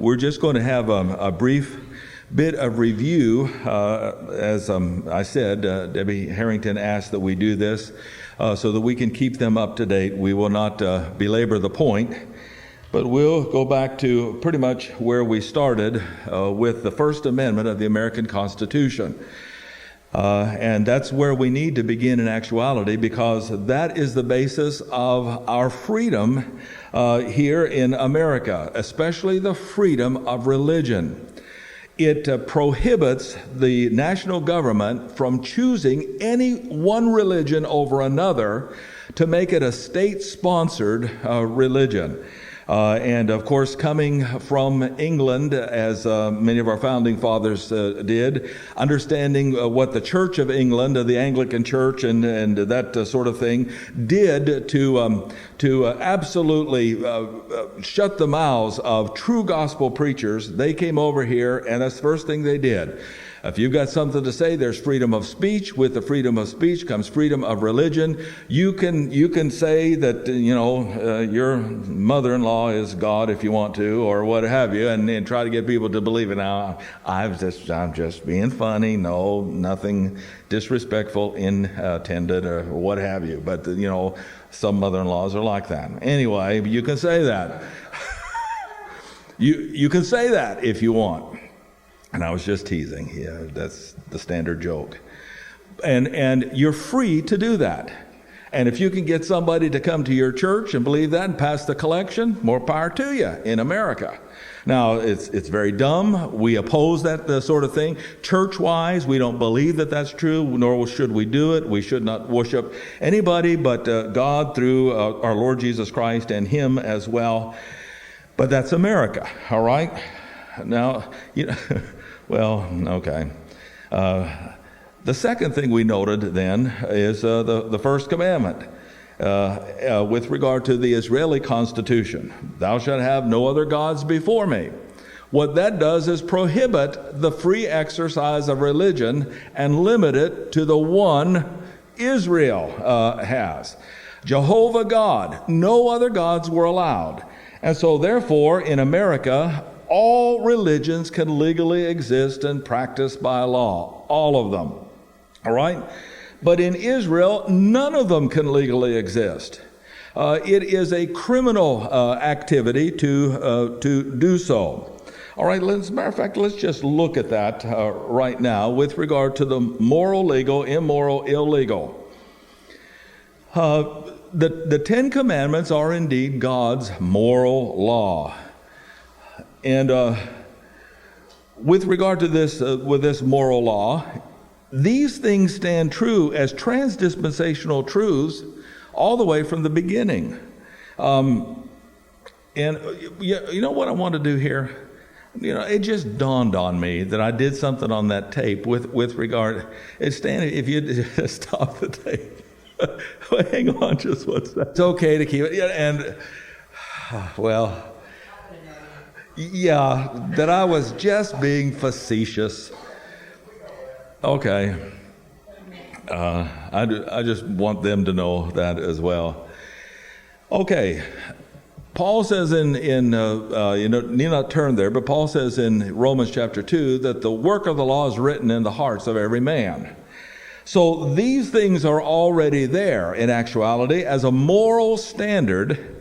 We're just going to have a brief bit of review. As I said, Debbie Harrington asked that we do this so that we can keep them up to date. We will not belabor the point, but we'll go back to pretty much where we started with the First Amendment of the American Constitution. And that's where we need to begin in actuality, because that is the basis of our freedom here in America, especially the freedom of religion. It prohibits the national government from choosing any one religion over another to make it a state-sponsored religion. And of course, coming from England, as many of our founding fathers did, understanding what the Church of England, the Anglican Church, and that sort of thing, did to absolutely shut the mouths of true gospel preachers, they came over here, and that's the first thing they did. If you've got something to say, there's freedom of speech. With the freedom of speech comes freedom of religion. You can say that your mother-in-law is God if you want to, or what have you, and try to get people to believe it. Now, I'm just being funny. No, nothing disrespectful intended, or what have you. But some mother-in-laws are like that. Anyway, you can say that. You can say that if you want. And I was just teasing. Yeah, that's the standard joke. And you're free to do that. And if you can get somebody to come to your church and believe that and pass the collection, more power to you in America. Now, it's very dumb. We oppose that sort of thing. Church-wise, we don't believe that that's true, nor should we do it. We should not worship anybody but God through our Lord Jesus Christ and Him as well. But that's America, all right? Now, well, okay. The second thing we noted then is the first commandment with regard to the Israeli constitution. Thou shalt have no other gods before me. What that does is prohibit the free exercise of religion and limit it to the one Israel has. Jehovah God. No other gods were allowed. And so therefore, in America, all religions can legally exist and practiced by law. All of them. All right? But in Israel, none of them can legally exist. It is a criminal activity to do so. All right, as a matter of fact, let's just look at that right now with regard to the moral, legal, immoral, illegal. The Ten Commandments are indeed God's moral law. And with regard to this, with this moral law, these things stand true as transdispensational truths all the way from the beginning. And you know what I want to do here? It just dawned on me that I did something on that tape with regard. If you stop the tape, hang on, just what's that? It's okay to keep it. Yeah, and well. Yeah, that I was just being facetious. Okay. I just want them to know that as well. Okay. Paul says need not turn there, but Paul says in Romans chapter 2 that the work of the law is written in the hearts of every man. So these things are already there in actuality as a moral standard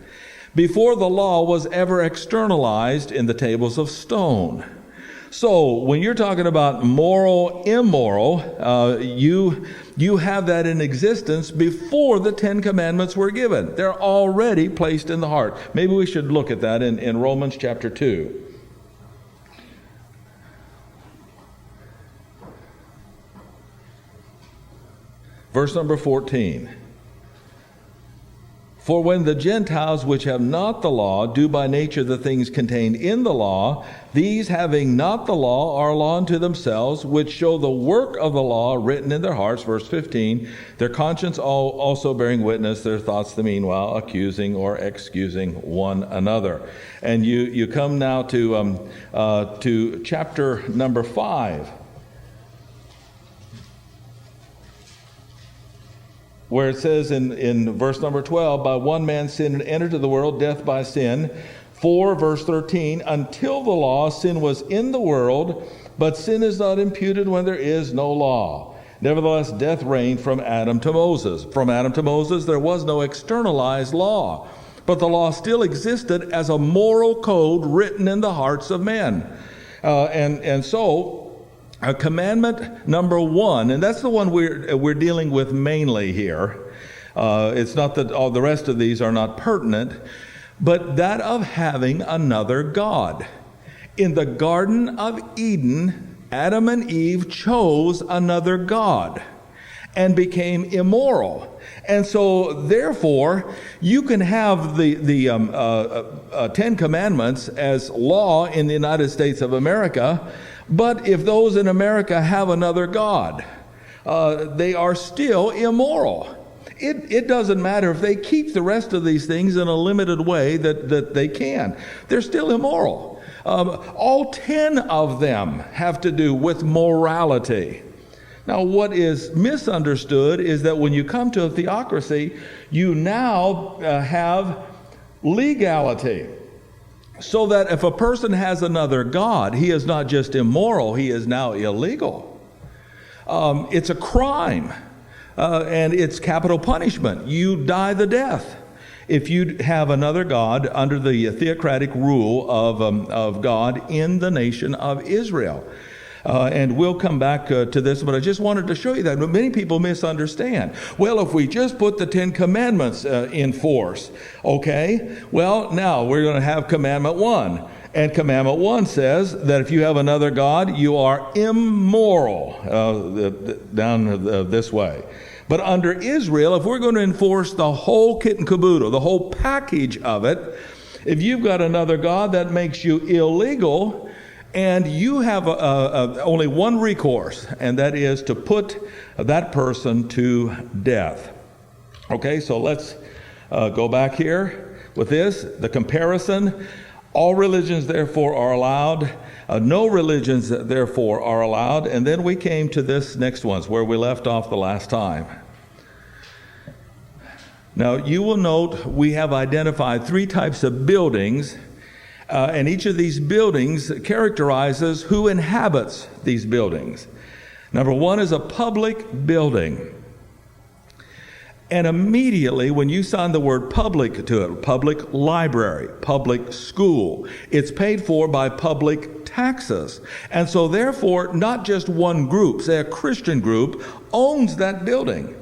before the law was ever externalized in the tables of stone. So when you're talking about moral, immoral, you have that in existence before the Ten Commandments were given. They're already placed in the heart. Maybe we should look at that in Romans chapter 2. Verse number 14. For when the Gentiles which have not the law do by nature the things contained in the law, these having not the law are a law unto themselves, which show the work of the law written in their hearts, verse 15, their conscience also bearing witness, their thoughts the meanwhile accusing or excusing one another. And you come now to chapter number 5. Where it says in verse number 12, by one man sin entered into the world, death by sin. 4, verse 13, until the law, sin was in the world, but sin is not imputed when there is no law. Nevertheless, death reigned from Adam to Moses. From Adam to Moses, there was no externalized law, but the law still existed as a moral code written in the hearts of men. So, commandment number 1, and that's the one we're dealing with mainly here. It's not that all the rest of these are not pertinent, but that of having another God. In the Garden of Eden, Adam and Eve chose another God and became immoral. And so, therefore, you can have the 10 Commandments as law in the United States of America, but if those in America have another God, they are still immoral. It doesn't matter if they keep the rest of these things in a limited way that they can. They're still immoral. All 10 of them have to do with morality. Now, what is misunderstood is that when you come to a theocracy, you now have legality. So that if a person has another God, he is not just immoral, he is now illegal. It's a crime. And it's capital punishment. You die the death if you have another God under the theocratic rule of God in the nation of Israel. And we'll come back to this, but I just wanted to show you that. But many people misunderstand. Well, if we just put the 10 Commandments in force, okay, well, now we're going to have Commandment 1. And Commandment 1 says that if you have another God, you are immoral, down this way. But under Israel, if we're going to enforce the whole kit and caboodle, the whole package of it, if you've got another God, that makes you illegal, and you have only one recourse, and that is to put that person to death. Okay, so let's go back here with this, the comparison. All religions, therefore, are allowed. No religions, therefore, are allowed. And then we came to this next one, where we left off the last time. Now, you will note we have identified 3 types of buildings, and each of these buildings characterizes who inhabits these buildings. Number 1 is a public building. And immediately, when you sign the word public to it, public library, public school, it's paid for by public taxes. And so therefore, not just one group, say a Christian group, owns that building.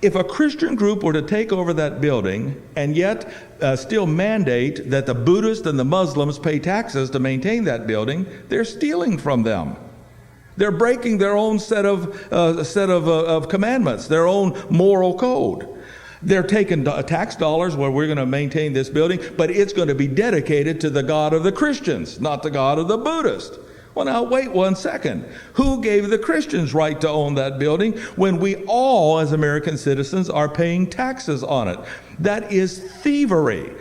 If a Christian group were to take over that building and yet still mandate that the Buddhists and the Muslims pay taxes to maintain that building, they're stealing from them. They're breaking their own set of commandments, their own moral code. They're taking tax dollars where we're going to maintain this building, but it's going to be dedicated to the God of the Christians, not the God of the Buddhists. Well, now, wait one second. Who gave the Christians right to own that building when we all, as American citizens, are paying taxes on it? That is thievery,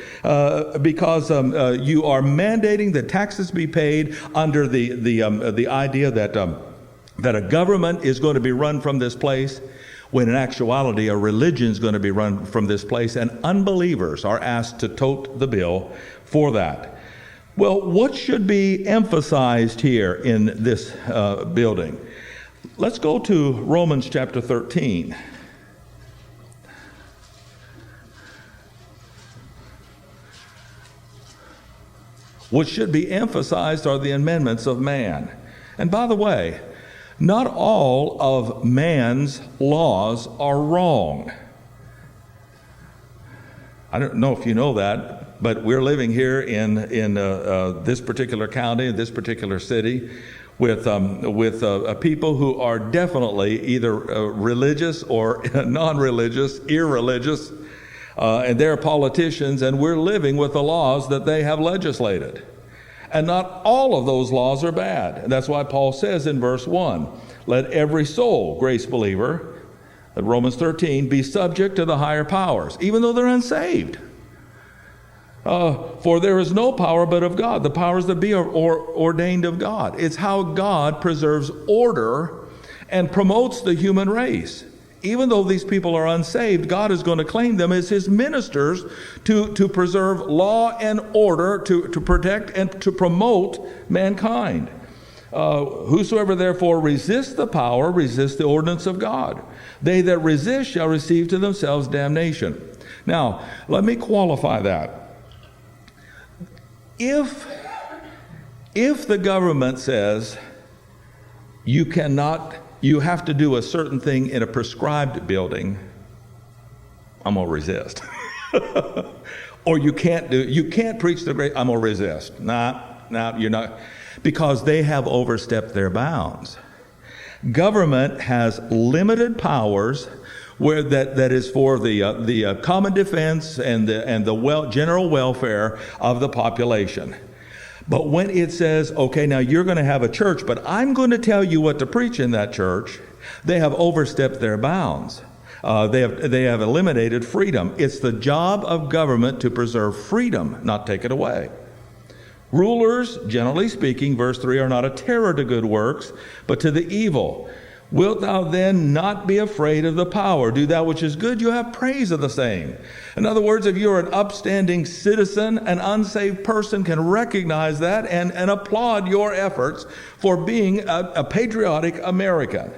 because you are mandating that taxes be paid under the idea that a government is going to be run from this place, when in actuality a religion is going to be run from this place, and unbelievers are asked to tote the bill for that. Well, what should be emphasized here in this building? Let's go to Romans chapter 13. What should be emphasized are the amendments of man. And by the way, not all of man's laws are wrong. I don't know if you know that, but we're living here in this particular county, this particular city, with people who are definitely either religious or non-religious, irreligious, and they're politicians, and we're living with the laws that they have legislated. And not all of those laws are bad. And that's why Paul says in verse 1, let every soul, grace believer, Romans 13, be subject to the higher powers, even though they're unsaved. For there is no power but of God. The powers that be are ordained of God. It's how God preserves order and promotes the human race. Even though these people are unsaved, God is going to claim them as his ministers to preserve law and order, to protect and to promote mankind. Whosoever therefore resists the power, resists the ordinance of God. They that resist shall receive to themselves damnation. Now, let me qualify that. If the government says you have to do a certain thing in a prescribed building, I'm going to resist. Or you can't preach the great, I'm going to resist. Nah, you're not. Because they have overstepped their bounds. Government has limited powers where that is for the common defense and the general welfare of the population. But when it says, okay, now you're going to have a church, but I'm going to tell you what to preach in that church, they have overstepped their bounds. They have eliminated freedom. It's the job of government to preserve freedom, not take it away. Rulers, generally speaking, verse 3, are not a terror to good works, but to the evil. Wilt thou then not be afraid of the power? Do that which is good, you have praise of the same. In other words, if you're an upstanding citizen, an unsaved person can recognize that and applaud your efforts for being a patriotic American.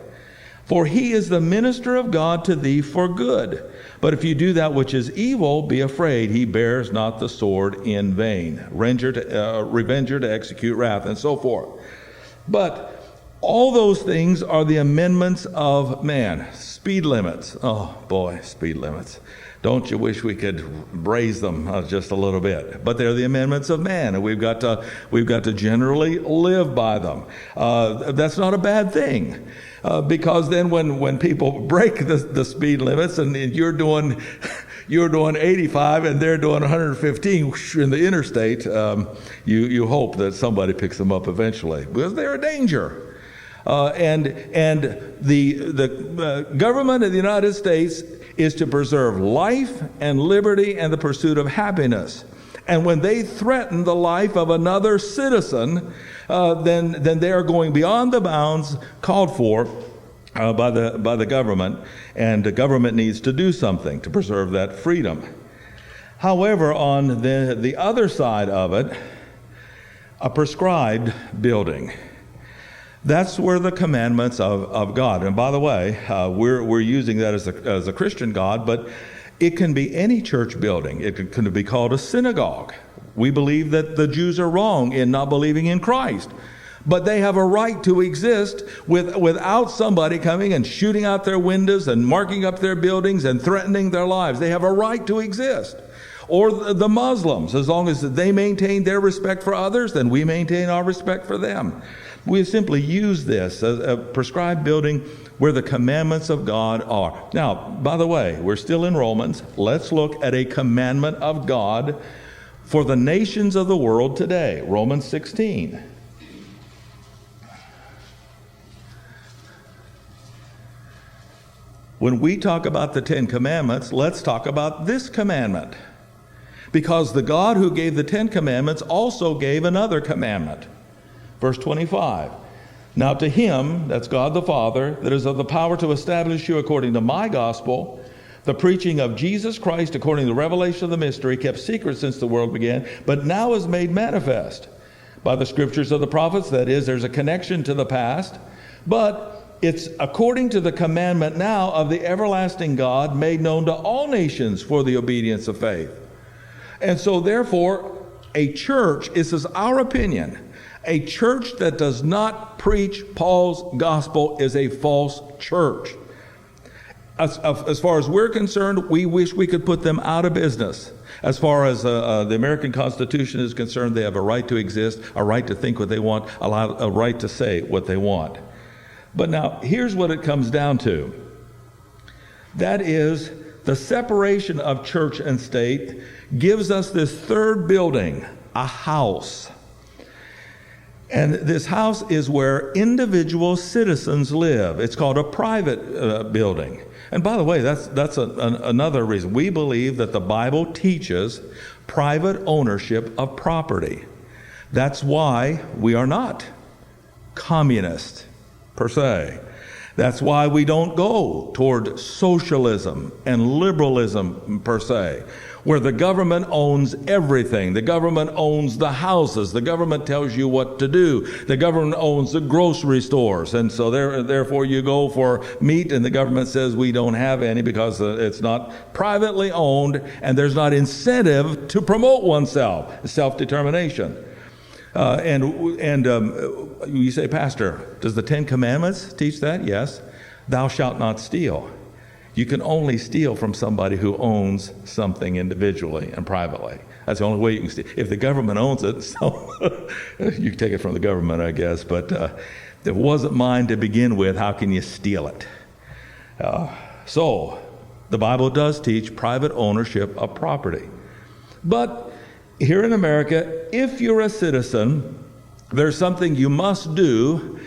For he is the minister of God to thee for good. But if you do that which is evil, be afraid, he bears not the sword in vain. Revenger to execute wrath, and so forth. But all those things are the amendments of man. Speed limits. Oh boy, speed limits. Don't you wish we could raise them just a little bit? But they're the amendments of man, and we've got to generally live by them. That's not a bad thing. Because then when people break the speed limits and you're doing 85 and they're doing 115 in the interstate, you hope that somebody picks them up eventually because they're a danger. And the government of the United States is to preserve life and liberty and the pursuit of happiness. And when they threaten the life of another citizen, then they are going beyond the bounds called for by the government, and the government needs to do something to preserve that freedom. However, on the other side of it, a prescribed building. That's where the commandments of God. And by the way, we're using that as a Christian God, but it can be any church building. It can be called a synagogue. We believe that the Jews are wrong in not believing in Christ. But they have a right to exist without somebody coming and shooting out their windows and marking up their buildings and threatening their lives. They have a right to exist. Or the Muslims, as long as they maintain their respect for others, then we maintain our respect for them. We simply use this as a prescribed building where the commandments of God are. Now, by the way, we're still in Romans. Let's look at a commandment of God for the nations of the world today. Romans 16. When we talk about the Ten Commandments, let's talk about this commandment. Because the God who gave the Ten Commandments also gave another commandment. Verse 25. Now to him, that's God the Father, that is of the power to establish you according to my gospel, the preaching of Jesus Christ according to the revelation of the mystery, kept secret since the world began, but now is made manifest by the scriptures of the prophets. That is, there's a connection to the past, but it's according to the commandment now of the everlasting God made known to all nations for the obedience of faith. And so therefore, a church, this is our opinion, a church that does not preach Paul's gospel is a false church. As far as we're concerned, we wish we could put them out of business. As far as the American Constitution is concerned, they have a right to exist, a right to think what they want, a right to say what they want. But now, here's what it comes down to. That is, the separation of church and state gives us this third building, a house. And this house is where individual citizens live. It's called a private building. And by the way, that's another reason. We believe that the Bible teaches private ownership of property. That's why we are not communist per se. That's why we don't go toward socialism and liberalism per se, where the government owns everything. The government owns the houses. The government tells you what to do. The government owns the grocery stores. And so therefore you go for meat and the government says we don't have any because it's not privately owned and there's not incentive to promote oneself, self-determination. You say, Pastor, does the Ten Commandments teach that? Yes. Thou shalt not steal. You can only steal from somebody who owns something individually and privately. That's the only way you can steal. If the government owns it, so you can take it from the government, I guess. But if it wasn't mine to begin with, how can you steal it? So the Bible does teach private ownership of property. But here in America, if you're a citizen, there's something you must do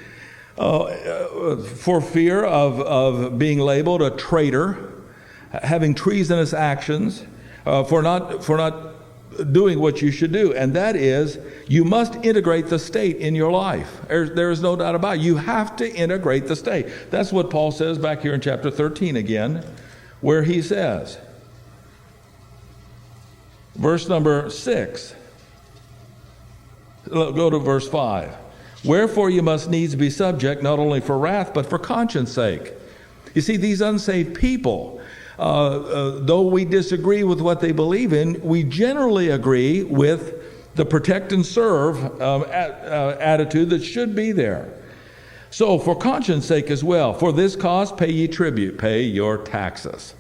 for fear of being labeled a traitor, having treasonous actions, for not doing what you should do. And that is, you must integrate the state in your life. There is no doubt about it. You have to integrate the state. That's what Paul says back here in chapter 13 again, where he says, verse number 6. Go to verse 5. Wherefore you must needs be subject, not only for wrath, but for conscience sake. You see, these unsaved people, though we disagree with what they believe in, we generally agree with the protect and serve attitude that should be there. So for conscience sake as well, for this cause pay ye tribute, pay your taxes.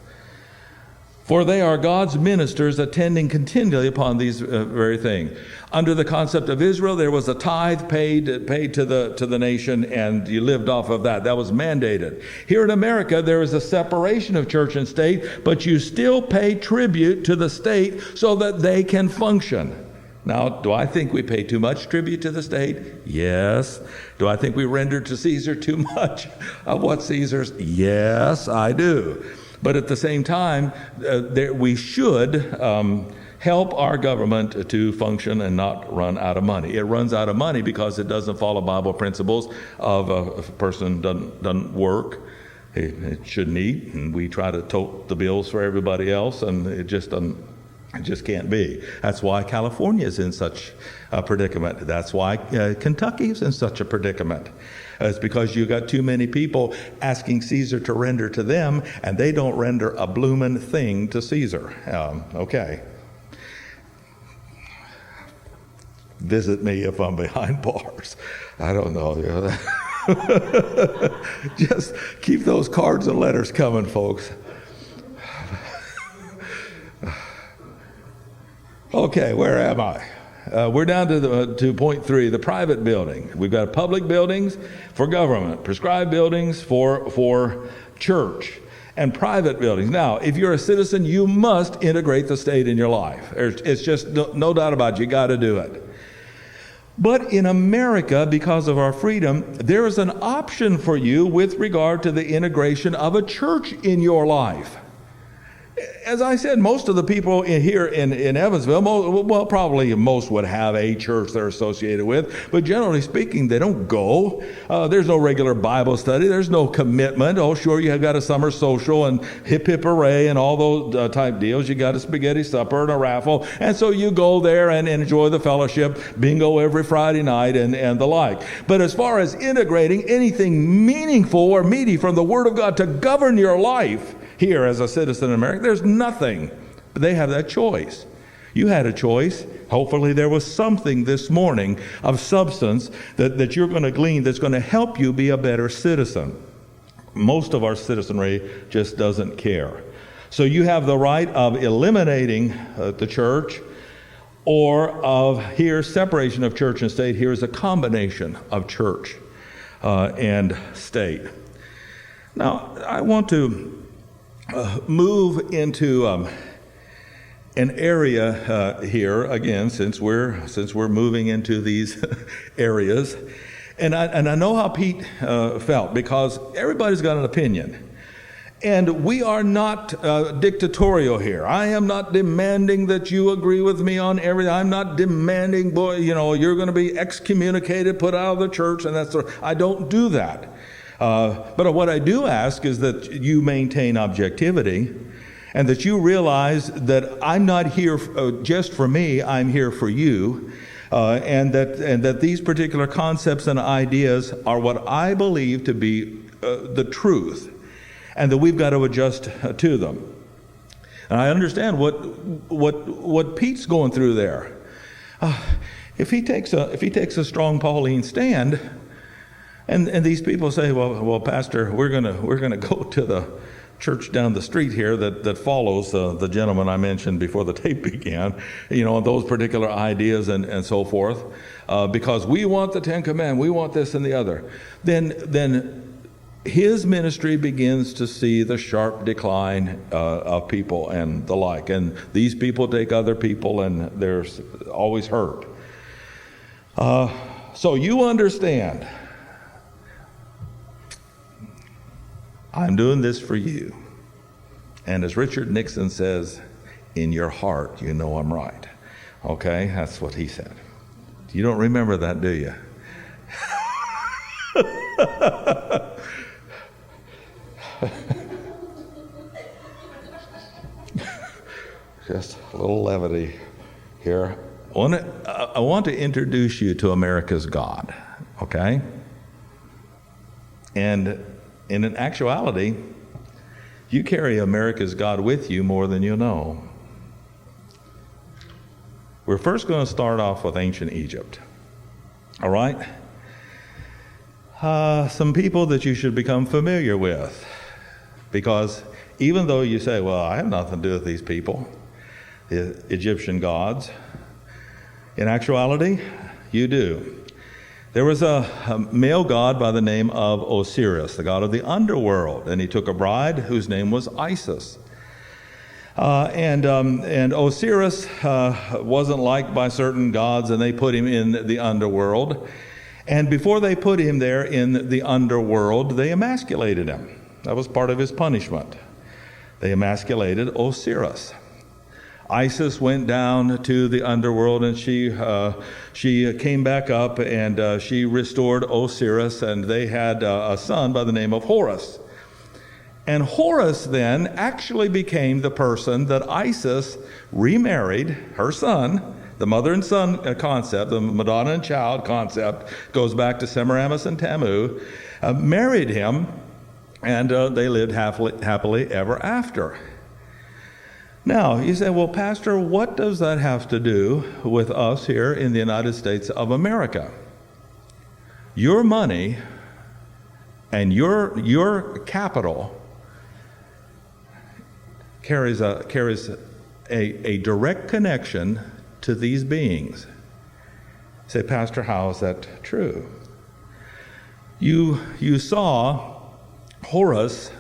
For they are God's ministers attending continually upon these very things. Under the concept of Israel, there was a tithe paid to the nation, and you lived off of that. That was mandated. Here in America, there is a separation of church and state, but you still pay tribute to the state so that they can function. Now, do I think we pay too much tribute to the state? Yes. Do I think we render to Caesar too much of what Caesar's? Yes, I do. But at the same time, we should help our government to function and not run out of money. It runs out of money because it doesn't follow Bible principles of a person doesn't work. It shouldn't eat, and we try to tote the bills for everybody else, and it just can't be. That's why California is in such a predicament. That's why Kentucky is in such a predicament. It's because you got too many people asking Caesar to render to them, and they don't render a bloomin' thing to Caesar. Okay. Visit me if I'm behind bars. I don't know. Just keep those cards and letters coming, folks. Okay, where am I? We're down to point 3, the private building. We've got public buildings for government, prescribed buildings for church, and private buildings. Now, if you're a citizen, you must integrate the state in your life. It's just no doubt about it. You got to do it. But in America, because of our freedom, there is an option for you with regard to the integration of a church in your life. As I said, most of the people here in Evansville, probably most would have a church they're associated with, but generally speaking, they don't go. There's no regular Bible study. There's no commitment. Oh, sure, you have got a summer social and hip hip hooray and all those type deals. You got a spaghetti supper and a raffle, and so you go there and enjoy the fellowship, bingo every Friday night and the like. But as far as integrating anything meaningful or meaty from the Word of God to govern your life, here as a citizen in America, there's nothing. But they have that choice. You had a choice. Hopefully there was something this morning of substance that you're going to glean that's going to help you be a better citizen. Most of our citizenry just doesn't care. So you have the right of eliminating the church, or of here separation of church and state. Here is a combination of church and state. Now, I want to move into an area here again, since we're moving into these areas, and I know how Pete felt, because everybody's got an opinion, and we are not dictatorial here. I am not demanding that you agree with me on everything. I'm not demanding, you're going to be excommunicated, put out of the church, and I don't do that. But what I do ask is that you maintain objectivity and that you realize that I'm not here just for me, I'm here for you. And that these particular concepts and ideas are what I believe to be the truth, and that we've got to adjust to them. And I understand what Pete's going through there. If he takes a strong Pauline stand, and these people say, well, Pastor, we're gonna go to the church down the street here that follows the gentleman I mentioned before the tape began, those particular ideas and so forth, because we want the Ten Commandments, we want this and the other. Then his ministry begins to see the sharp decline of people and the like. And these people take other people, and there's always hurt. So you understand, I'm doing this for you. And as Richard Nixon says, in your heart, you know I'm right. Okay, that's what he said. You don't remember that, do you? Just a little levity here. I want to introduce you to America's God, okay? And in an actuality, you carry America's God with you more than you know. We're first going to start off with ancient Egypt, all right? Some people that you should become familiar with, because even though you say, well, I have nothing to do with these people, the Egyptian gods, in actuality, you do. There was a male god by the name of Osiris, the god of the underworld, and he took a bride whose name was Isis. And Osiris wasn't liked by certain gods, and they put him in the underworld. And before they put him there in the underworld, they emasculated him. That was part of his punishment. They emasculated Osiris. Isis went down to the underworld, and she came back up, and she restored Osiris, and they had a son by the name of Horace. And Horace then actually became the person that Isis remarried, her son. The mother and son concept, the Madonna and child concept, goes back to Semiramis and Tamu, married him, and they lived happily ever after. Now, you say, well, Pastor, what does that have to do with us here in the United States of America? Your money and your capital carries a direct connection to these beings. You say, Pastor, how is that true? You saw Horace,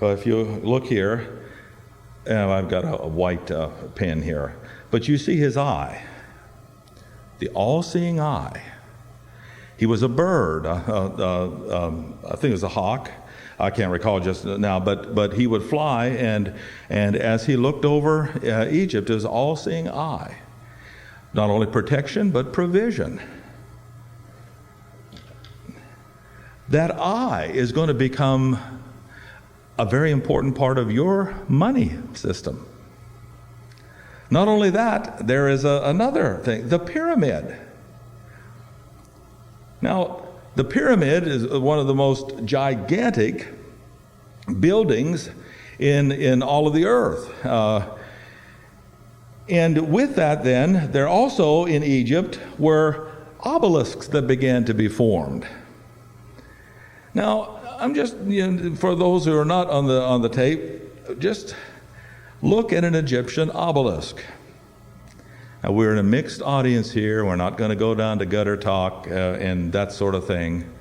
if you look here, I've got a white pen here, but you see his eye, the all-seeing eye. He was a bird, I think it was a hawk. I can't recall just now, but he would fly, and as he looked over Egypt, it was all-seeing eye. Not only protection, but provision. That eye is going to become a very important part of your money system. Not only that, there is another thing, the pyramid. Now, the pyramid is one of the most gigantic buildings in all of the earth. And with that then, there also in Egypt were obelisks that began to be formed. Now, I'm just, for those who are not on the tape, just look at an Egyptian obelisk. Now, we're in a mixed audience here. We're not going to go down to gutter talk and that sort of thing.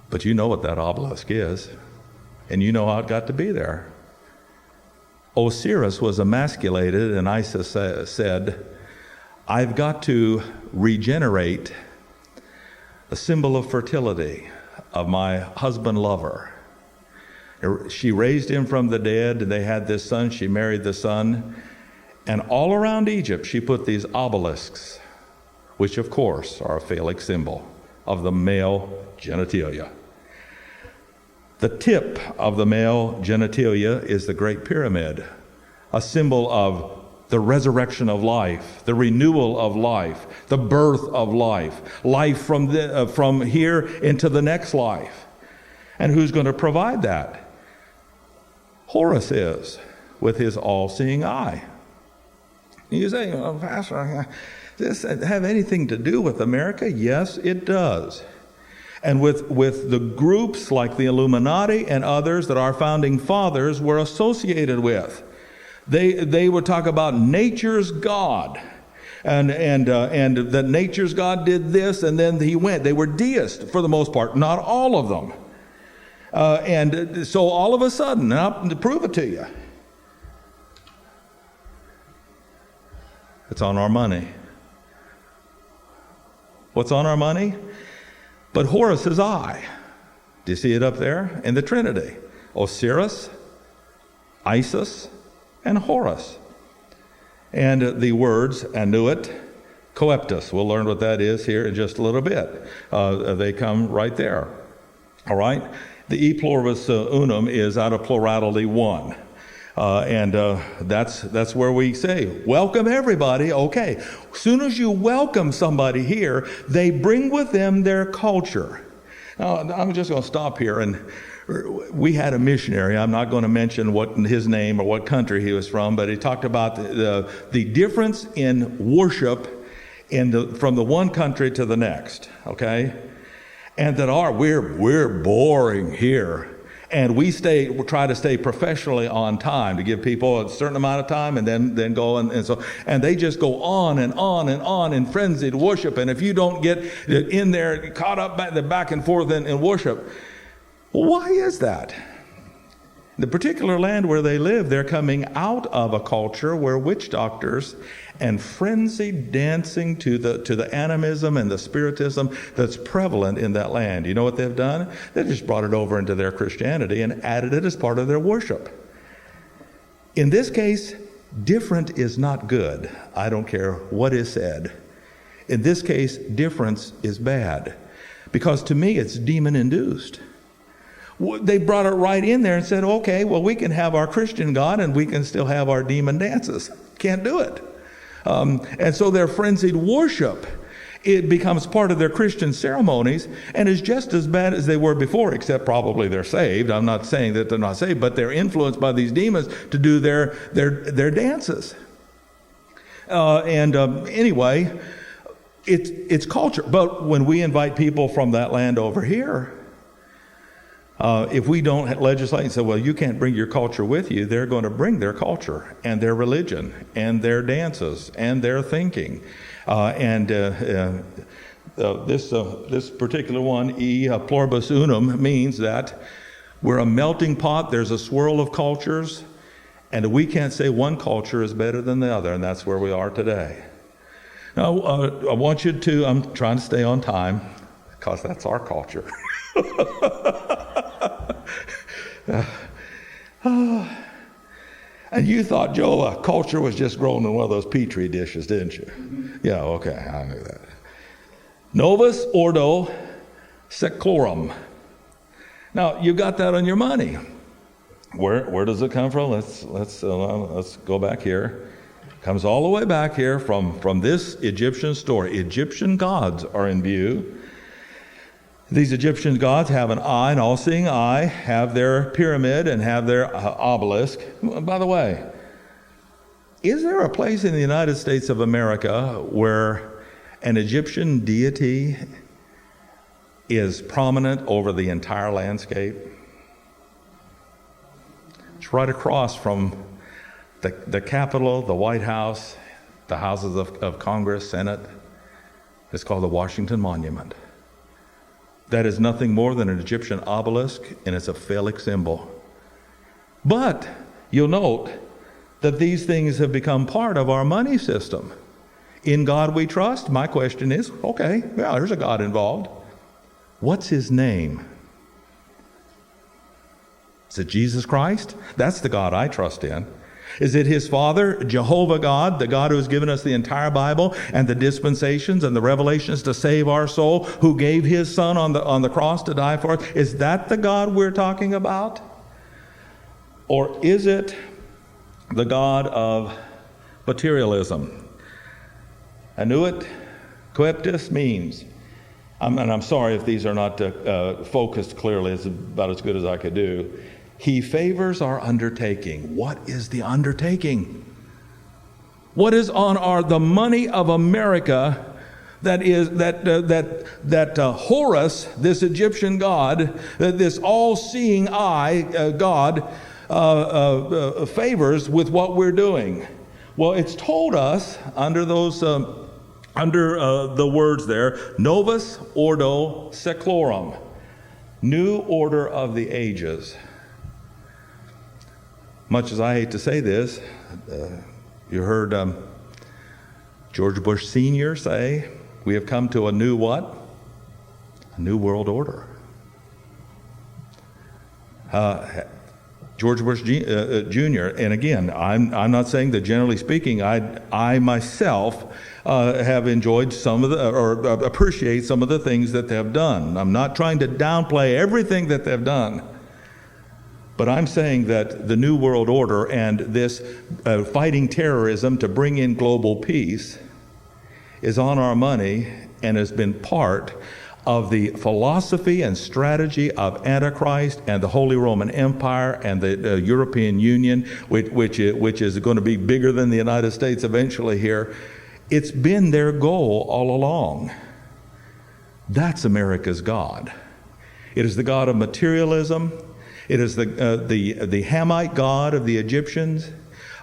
But you know what that obelisk is, and you know how it got to be there. Osiris was emasculated, and Isis said, I've got to regenerate the symbol of fertility of my husband lover. She raised him from the dead, and they had this son. She married the son. And all around Egypt, she put these obelisks, which of course are a phallic symbol. of the male genitalia. The tip of the male genitalia is the Great Pyramid, a symbol of the resurrection of life, the renewal of life, the birth of life, life from here into the next life. And who's going to provide that? Horace is, with his all-seeing eye. You say, well, Pastor, does this have anything to do with America? Yes, it does. And with the groups like the Illuminati and others that our founding fathers were associated with. They would talk about nature's God, and that nature's God did this, and then he went. They were deists for the most part, not all of them. And so all of a sudden, now to prove it to you, it's on our money. What's on our money? But Horace's eye. Do you see it up there? In the Trinity. Osiris, Isis, and Horace. And the words Anuit, Coeptus. We'll learn what that is here in just a little bit. They come right there. All right? The E pluribus unum is out of Plurality 1. And that's where we say, welcome everybody. Okay. As soon as you welcome somebody here, they bring with them their culture. Now, I'm just going to stop here. And we had a missionary. I'm not going to mention what his name or what country he was from, but he talked about the difference in worship from the one country to the next. Okay. And that we're boring here. And we try to stay professionally on time to give people a certain amount of time and then go and they just go on and on and on in frenzied worship. And if you don't get in there, caught up back and forth in worship, why is that? The particular land where they live, they're coming out of a culture where witch doctors and frenzied dancing to the animism and the spiritism that's prevalent in that land. You know what they've done? They just brought it over into their Christianity and added it as part of their worship. In this case, different is not good. I don't care what is said. In this case, difference is bad. Because to me, it's demon-induced. They brought it right in there and said, okay, well, we can have our Christian God and we can still have our demon dances. Can't do it. And so their frenzied worship, it becomes part of their Christian ceremonies and is just as bad as they were before, except probably they're saved. I'm not saying that they're not saved, but they're influenced by these demons to do their dances. Anyway, it's culture. But when we invite people from that land over here, if we don't legislate and say, well, you can't bring your culture with you, they're going to bring their culture and their religion and their dances and their thinking. This particular one, E pluribus unum, means that we're a melting pot. There's a swirl of cultures, and we can't say one culture is better than the other, and that's where we are today. Now, I want you to, I'm trying to stay on time, because that's our culture. And you thought, Joe, culture was just grown in one of those Petri dishes, didn't you? Yeah, okay, I knew that. Novus ordo seclorum. Now, you got that on your money. Where does it come from? Let's go back here. It comes all the way back here from this Egyptian story. Egyptian gods are in view. These Egyptian gods have an eye, an all-seeing eye, have their pyramid, and have their obelisk. By the way, is there a place in the United States of America where an Egyptian deity is prominent over the entire landscape? It's right across from the Capitol, the White House, the houses of Congress, Senate. It's called the Washington Monument. That is nothing more than an Egyptian obelisk, and it's a phallic symbol. But you'll note that these things have become part of our money system. In God we trust. My question is, okay, yeah, there's a God involved. What's his name? Is it Jesus Christ? That's the God I trust in. Is it his Father, Jehovah God, the God who has given us the entire Bible and the dispensations and the revelations to save our soul, who gave his Son on the cross to die for us? Is that the God we're talking about? Or is it the God of materialism? Anuit coeptus means, and I'm sorry if these are not focused clearly, it's about as good as I could do. He favors our undertaking. What is the undertaking? What is on the money of America that Horace, this Egyptian god, this all-seeing eye God, favors with what we're doing? Well, it's told us under those the words there, Novus Ordo Seclorum, new order of the ages. Much as I hate to say this, you heard George Bush Sr. say, we have come to a new what? A new world order. George Bush Jr., and again, I'm not saying that generally speaking, I myself have enjoyed some of or appreciate some of the things that they have done. I'm not trying to downplay everything that they've done. But I'm saying that the New World Order and this fighting terrorism to bring in global peace is on our money and has been part of the philosophy and strategy of Antichrist and the Holy Roman Empire and the European Union, which is going to be bigger than the United States eventually here. It's been their goal all along. That's America's God. It is the God of materialism. It is the Hamite god of the Egyptians,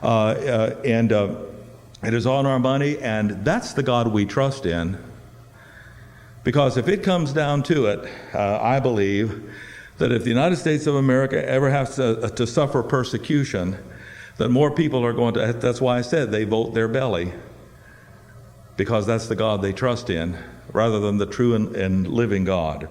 and it is on our money, and that's the God we trust in. Because if it comes down to it, I believe that if the United States of America ever has to suffer persecution, that more people are going to, that's why I said they vote their belly, because that's the God they trust in, rather than the true and living God.